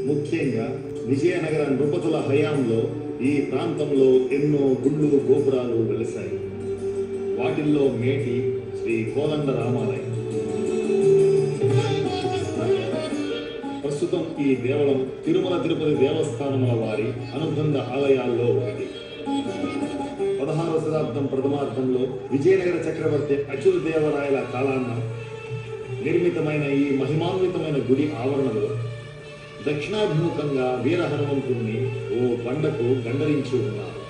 ముఖ్యంగా విజయనగర నృపతుల హయాంలో ఈ ప్రాంతంలో ఎన్నో గుళ్ళు గోపురాలు వెలిశాయి. వాటిల్లో మేటి శ్రీ కోదండ రామాలయం. ప్రస్తుతం ఈ దేవళం తిరుమల తిరుపతి దేవస్థానముల వారి అనుబంధ ఆలయాల్లో ఒకటి. 16వ శతాబ్దం ప్రథమార్థంలో విజయనగర చక్రవర్తి అచ్యుతదేవరాయల కాలాన నిర్మితమైన ఈ మహిమాన్వితమైన గుడి ఆవరణలో దక్షిణాభిముఖంగా వీర హనుమంతుణ్ణి ఓ బండకు గండరించి ఉన్నారు.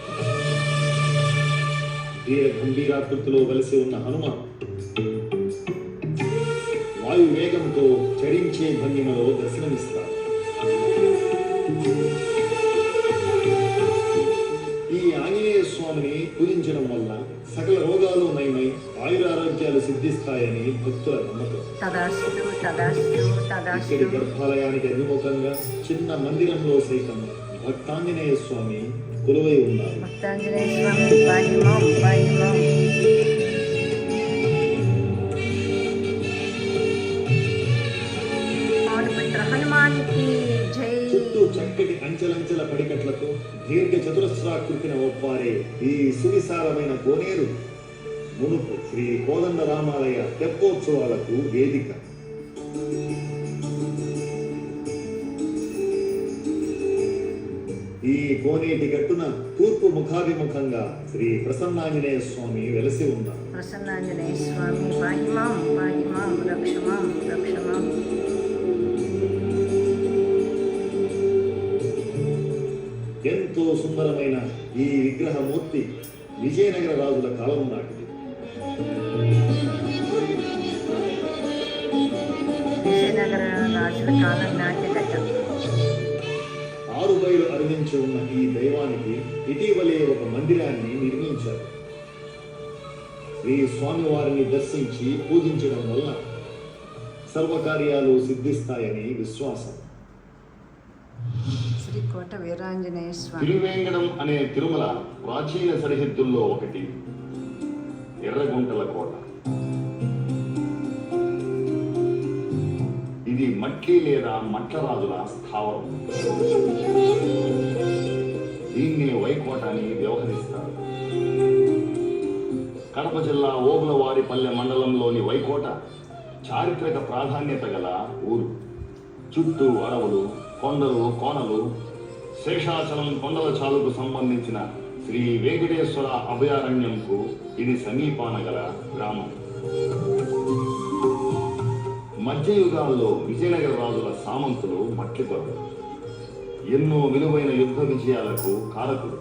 వీర గంభీరాకృతిలో వెలిసి ఉన్న హనుమ వాయు వేగంతో చరించే భంగిమలో దర్శనమిస్తారు. ఈ ఆంజనేయ స్వామిని పూజించడం వల్ల సకల రోగాలు నయమై ఆయురారోగ్యాలు సిద్ధిస్తాయని భక్తుల నమ్మకం. ఇక్కడి గర్భాలయానికి అభిముఖంగా చిన్న మందిరంలో సైతం భక్తాంజనేయ స్వామి కొలువై ఉన్నారు. చుట్టూ చక్కటి అంచెలంచెల పడికట్లతో దీర్ఘ చతురస్రాకృతిన ఒప్పారే ఈ సువిశాలమైన కోనేరు మునుపు శ్రీ కోదండ రామాలయ తెప్పోత్సవాలకు వేదిక. ఈ కోనేటి గట్టున తూర్పు ముఖాభిముఖంగా శ్రీ ప్రసన్నాంజనేయ స్వామి వెలసి ఉన్నారు. ప్రసన్నాంజనేయ స్వామి పాహిమాం పాహిమాం రక్షమాం రక్షమాం. ఎంతో సుందరమైన ఈ విగ్రహమూర్తి విజయనగర రాజుల కాలం నాటిది. విజయనగర రాజుల కాలం నాటిదట. ఆరుబయలు అరుదించి ఉన్న ఈ దైవానికి ఇటీవలే ఒక మందిరాన్ని నిర్మించారు. శ్రీ స్వామివారిని దర్శించి పూజించడం వల్ల సర్వకార్యాలు సిద్ధిస్తాయని విశ్వాసం. శ్రీకోట వీరాంజనేయ స్వామి. తిరువేంగడం అనే తిరుమల ప్రాచీన సరిహద్దుల్లో ఒకటి ఎర్రగుంటల కోట. ఇది మట్టి లేదా మట్లరాజుల స్థావరం. దీన్ని వైకోట అని వ్యవహరిస్తారు. కడప జిల్లా ఓబులవారిపల్లె మండలంలోని వైకోట చారిత్రక ప్రాధాన్యత గల ఊరు. చుట్టూ అడవులు, కొండలు, కోనలు, శేషాచలం కొండల చాలుకు సంబంధించిన శ్రీ వెంకటేశ్వర అభయారణ్యంకు ఇది సమీపాన గల గ్రామం. మధ్యయుగాల్లో విజయనగర రాజుల సామంతులు మట్లిపరులు. ఎన్నో విలువైన యుద్ధ విజయాలకు కారకులు.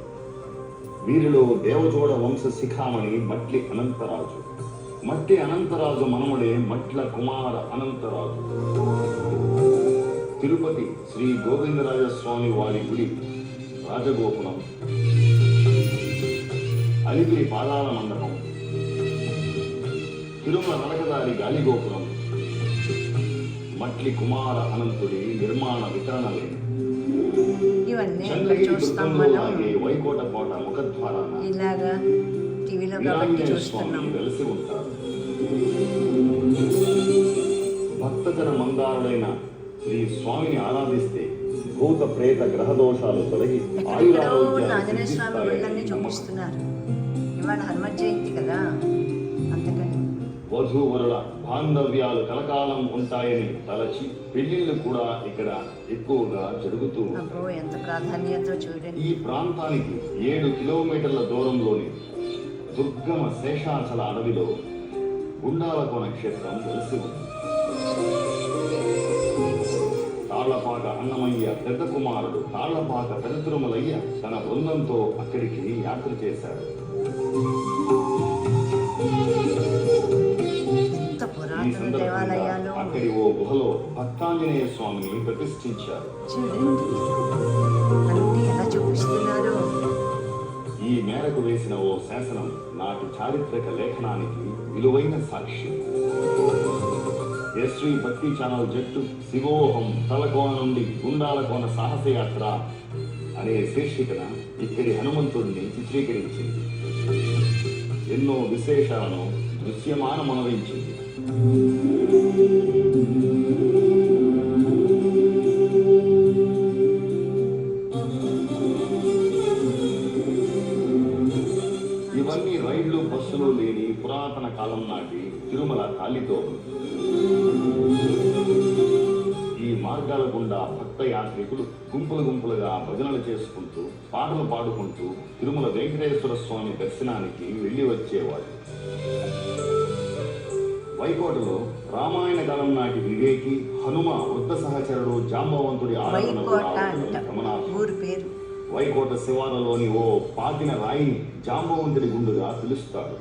వీరిలో దేవజోడ వంశ శిఖామణి మట్లి అనంతరాజు. మట్టి అనంతరాజు మనముడే మట్ల కుమార అనంతరాజు. తిరుపతి శ్రీ గోవిందరాజస్వామి వారి గుడి రాజగోపురం, అలిపిరి పాదాల మండపం, తిరుమల నరకదారి గాలిగోపురం, మట్లి కుమార అనంతుడి నిర్మాణ వితరణలే. చంద్రగిరి దుర్గంలో వైకోట కోట ముఖద్వారాన వీరాంజనేయ స్వామి వెలిసి ఉంటారు. భక్తజన మందారుడైన శ్రీ స్వామిని ఆరాధిస్తే భూత ప్రేత గ్రహ దోషాలు తొలగి ఆంజనేయ స్వామి గుళ్ళన్నీ చూపిస్తున్నారు. ఇవాళ హనుమ జయంతి కదా, అందుకని వధూవరుల బాంధవ్యాలు కలకాలం ఉంటాయని తలచి పెళ్లిళ్ళు కూడా ఇక్కడ ఎక్కువగా జరుగుతూ ఉంటాయి. ఎంత ప్రాధాన్యత చూడండి. ఈ ప్రాంతానికి 7 కిలోమీటర్ల దూరంలోని దుర్గమ శేషాచల అడవిలో గుండాలకోన క్షేత్రం వెలిసి ఉంది. తాళ్లపాక అన్నమయ్య పెద్ద కుమారుడు తాళ్లపాక పెద్ద తిరుమలయ్య తన బృందంతో అక్కడికి యాత్ర చేశాడు. ఈ సందర్భంగా అక్కడి ఓ గుహలో భక్తాంజనేయ స్వామిని ప్రతిష్ఠించారు. ఈ మేరకు వేసిన ఓ శాసనం నాటి చారిత్రక లేఖనానికి విలువైన సాక్షి. ఎస్వి భక్తి ఛానల్ జట్టు శివోహం తలకోన నుండి గుండాలకోన సాహసయాత్ర అనే శీర్షికన ఇక్కడి హనుమంతుడిని చిత్రీకరించింది. ఎన్నో విశేషాలను దృశ్యమానమనవించింది. మార్గాల గుండా భక్త యాత్రికులు గుంపులుగా భజనలు చేసుకుంటూ పాటలు పాడుకుంటూ తిరుమల వెంకటేశ్వర స్వామి దర్శనానికి వెళ్ళి వచ్చేవాడు. వైకోటలో రామాయణ కాలం నాటి వివేకి హనుమ వృద్ధ సహచరుడు జాంబవంతుడి ఆరాధనకు రావడం గమనార్హం. ఊరి పేరు వైకోట శివాలలోని ఓ పాతిన రాయిని జాంబవంతుడి గుండుగా పిలుస్తారు.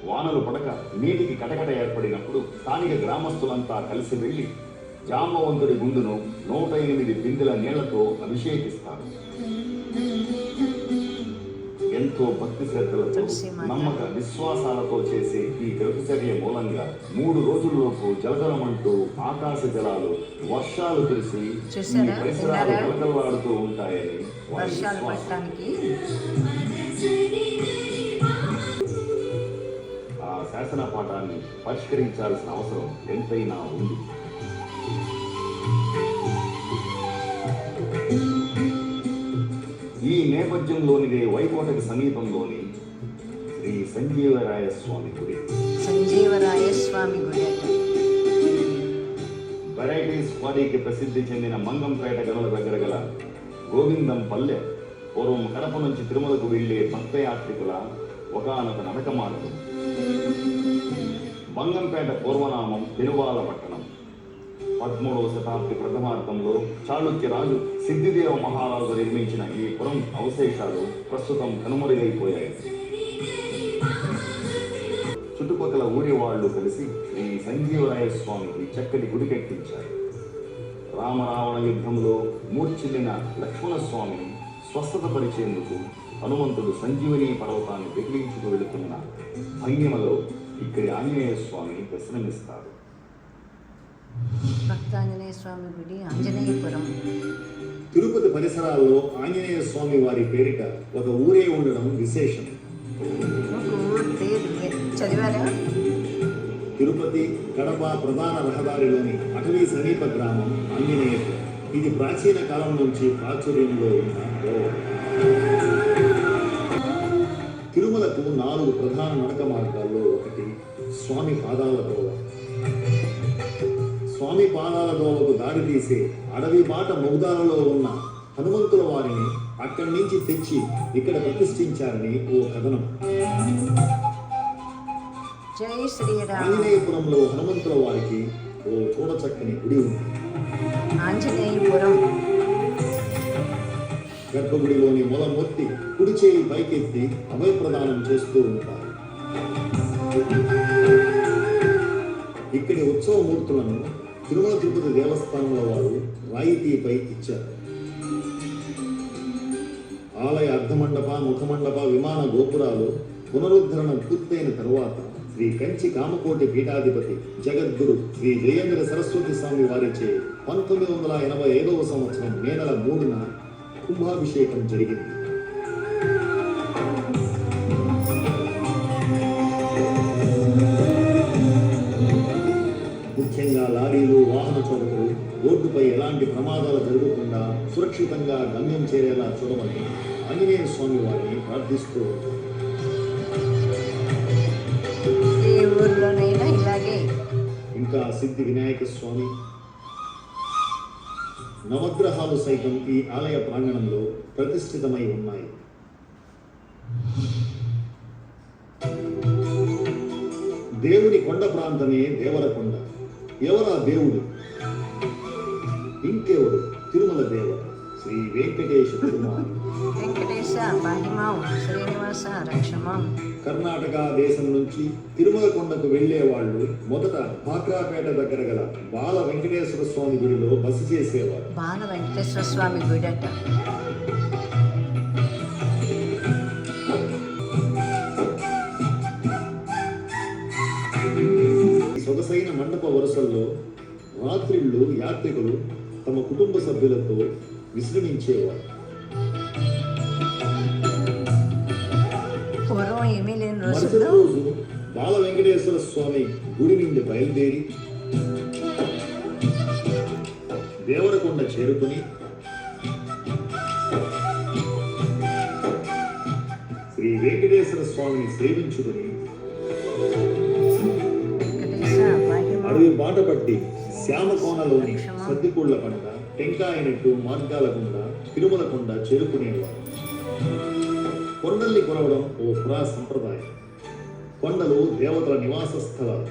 వానలు పడక నీటికి కటకట ఏర్పడినప్పుడు స్థానిక గ్రామస్తులంతా కలిసి వెళ్లి జాంబవంతుడి గుండును 108 బిందెల నీళ్లతో అభిషేకిస్తారు. ఎంతో భక్తి శ్రద్ధలతో నమ్మక విశ్వాసాలతో చేసే ఈ ప్రతిచర్య మూలంగా 3 రోజుల్లోపు జలజలమంటూ ఆకాశ జలాలు వర్షాలు కురిసి ఈ పరిసరాలు కలకల్లాడుతూ ఉంటాయని వర్షాలు పడటానికి ఆ శాసన పాఠాన్ని పరిష్కరించాల్సిన అవసరం ఎంతైనా ఉంది. ఈ నేపథ్యంలోనిదే వైకోటకి సమీపంలోని శ్రీ సంజీవరాయ స్వామి గుడి. సంజీవరాయ స్వామి గుడి వెరైటీస్ పాడీకి ప్రసిద్ధి చెందిన మంగంపేట గనుల దగ్గర గల గోవిందం పల్లె పూర్వం కడప నుంచి తిరుమలకు వెళ్లే భక్తయాత్రికుల ఒకానొక నడక మార్గం. మంగంపేట పూర్వనామం పెనువాల పట్టణం. 13వ శతాబ్ది ప్రథమార్థంలో చాళుక్య రాజు సిద్ధిదేవ మహారాజు నిర్మించిన ఈ పురం అవశేషాలు ప్రస్తుతం కనుమరుగైపోయాయి. చుట్టుపక్కల ఊరి వాళ్ళు కలిసి శ్రీ సంజీవరాయ స్వామికి చక్కటి గుడి కట్టించారు. రామరావణ యుద్ధంలో మూర్ఛిల్లిన లక్ష్మణస్వామిని స్వస్థత పరిచేందుకు హనుమంతుడు సంజీవని పర్వతాన్ని వెకిలించుకు వెళుతున్న భంగిమలో ఇక్కడి ఆంజనేయ స్వామి దర్శనమిస్తారు. భక్తాంజనేయ స్వామి గుడి ఆంజనేయపురం. తిరుపతి పరిసరాల్లో ఆంజనేయ స్వామి వారి పేరిట ఒక ఊరే ఉండడం విశేషం. ఒక ఊరి పేరు చదివారా? తిరుపతి కడప ప్రధాన రహదారిలోని అటవీ సమీప గ్రామం ఆంజనేయపురం. ఇది ప్రాచీన కాలం నుంచి ప్రాచుర్యంలో ఉన్న దేవాలయం. తిరుమలకు 4 ప్రధాన నడక మార్గాల్లో ఒకటి స్వామి పాదాల దోవ. స్వామి పాదాల దోవకు దారి తీసే అడవి బాట ముగ్దాలలో ఉన్న హనుమంతుల వారిని అక్కడి నుంచి తెచ్చి ఇక్కడ ప్రతిష్ఠించారని ఓ కథనం. జై శ్రీరామ్. ఆంజనేయపురంలో హనుమంతుల వారికి ఓ చూడచక్కని గుడి ఉంది. ఆంజనేయపురం గర్భగుడిలోని మూలమూర్తి కుడి చేయి పైకెత్తి అభయప్రదానం చేస్తూ ఉంటారు. ఇక్కడి ఉత్సవమూర్తులను తిరుమల తిరుపతి దేవస్థానంలో వారు రాయితీపై ఇచ్చారు. ఆలయ అర్ధమండప ముఖమండప విమాన గోపురాలు పునరుద్ధరణ పూర్తయిన తరువాత శ్రీ కంచి కామకోటి పీఠాధిపతి జగద్గురు శ్రీ జయేంద్ర సరస్వతి స్వామి వారిచే 1985వ సంవత్సరం మే నెల 3న కుంభాభిషేకం జరిగింది. ముఖ్యంగా లారీలు వాహన చోదకులు రోడ్డుపై ఎలాంటి ప్రమాదాలు జరగకుండా సురక్షితంగా గమ్యం చేరేలా చూడమని ఆంజనేయ స్వామి వారిని ప్రార్థిస్తూ ఏ ఊర్లోనైనా ఇలాగే. ఇంకా సిద్ధి వినాయక స్వామి నవగ్రహాలు సైతం ఈ ఆలయ ప్రాంగణంలో ప్రతిష్ఠితమై ఉన్నాయి. దేవుని కొండ ప్రాంతమే దేవరకొండ. ఎవరా దేవుడు? ఇంకెవరు? తిరుమల దేవత శ్రీ వెంకటేశ తిరుమాలి. వెంకటేశ పాహిమాం శ్రీనివాస రక్షమాం. కర్ణాటక దేశం నుంచి తిరుమల కొండకు వెళ్లే వాళ్ళు మొదట భాక్రాపేట దగ్గర గల బాల వెంకటేశ్వర స్వామి గుడిలో బస చేసేవారు. బాల వెంకటేశ్వర స్వామి గుడట. సొగసైన మండప వరుసల్లో రాత్రిళ్ళు యాత్రికులు తమ కుటుంబ సభ్యులతో విశ్రమించేవారు. పూర్వం ఏమీ లేని మరుసటి రోజుల్లో రోజు బాల వెంకటేశ్వర స్వామి గుడి నుండి బయలుదేరి దేవరకొండ చేరుకుని శ్రీ వెంకటేశ్వర స్వామిని సేవించుకుని వెంకటేశ పాహిమాం. అడవి బాట పట్టి శ్యామకోనలోని సద్దిపూళ్ల పంట టెంకాయనట్టు మార్గాల గుండా తిరుమల కొండ చేరుకునేవారు. కొండల్ని కొలవడం ఓ పురా సంప్రదాయం. కొండలు దేవతల నివాస స్థలాలు.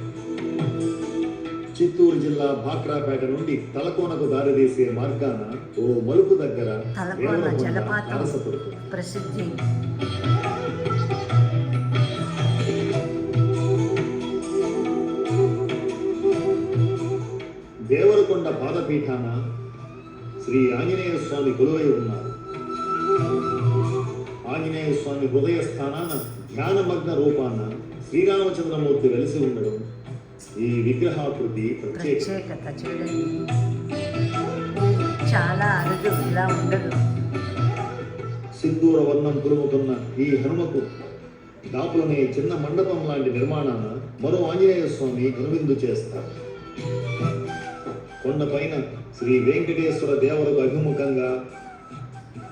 చిత్తూరు జిల్లా భాక్రాపేట నుండి తలకోనకు దారితీసే మార్గాన ఓ మలుపు దగ్గర తలకోన దేవరకొండ జలపాతం తారసపడుతుంది. ప్రసిద్ధి. దేవరకొండ పాదపీఠాన శ్రీ ఆంజనేయ స్వామి కొలువై ఉన్నారు. ఆంజనేయ స్వామి హృదయ స్థానాన ధ్యానమగ్న రూపాన శ్రీరామచంద్రమూర్తి వెలిసి ఉండడం ఈ విగ్రహాకృతి ప్రత్యేకత. ప్రత్యేకత చూడండి, చాలా అరుదు, ఇలా ఉండదు. సింధూర వర్ణం పులుముతున్న ఈ హనుమకు దాపులనే చిన్న మండపం లాంటి నిర్మాణాన మరో ఆంజనేయ స్వామి కనువిందు చేస్తారు. కొండపైన శ్రీ వెంకటేశ్వర దేవరకు అభిముఖంగా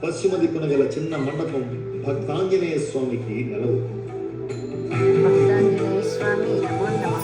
పశ్చిమ దిక్కున గల చిన్న మండపం భక్తాంజనేయ స్వామికి నెలవు. భక్తాంజనేయ స్వామి నమో నమః.